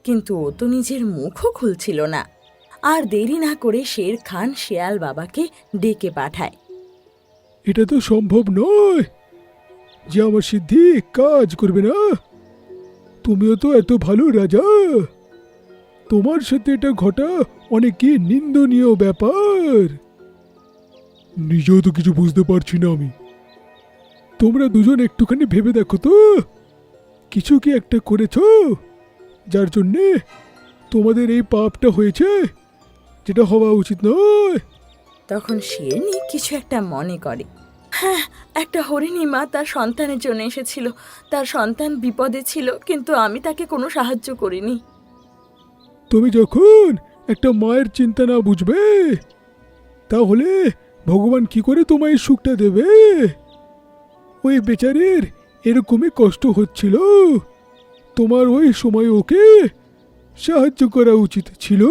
কিন্তু ও তো নিজের মুখও খুলছিল না। আর দেরি না করে শের খান শেয়াল বাবাকে ডেকে পাঠায়। এটা তো সম্ভব নয় যে আমার সিদ্ধি কাজ করবে না। তুমিও তো এত ভালো রাজা, তোমার সাথে এটা ঘটা অনেকই নিন্দনীয় ব্যাপার। নিজেও তো কিছু বুঝতে পারছি না আমি। তোমরা দুজন একটুখানি ভেবে দেখো তো, কিছু কি একটা করেছো যার জন্যে তোমাদের এই পাপটা হয়েছে, যেটা হওয়া উচিত নয়। তখন শেরনি কিছু একটা মনে করে। হ্যাঁ, একটা হরিণী মা তার সন্তানের জন্য এসেছিল। তার সন্তান বিপদে ছিল, কিন্তু আমি তাকে কোনো সাহায্য করিনি। তুমি যখন একটা মায়ের চিন্তা না বুঝবে, তাহলে ভগবান কি করে তোমায় সুখটা দেবে? ওই বেচারের এরকমই কষ্ট হচ্ছিল, তোমার ওই সময় ওকে সাহায্য করা উচিত ছিল।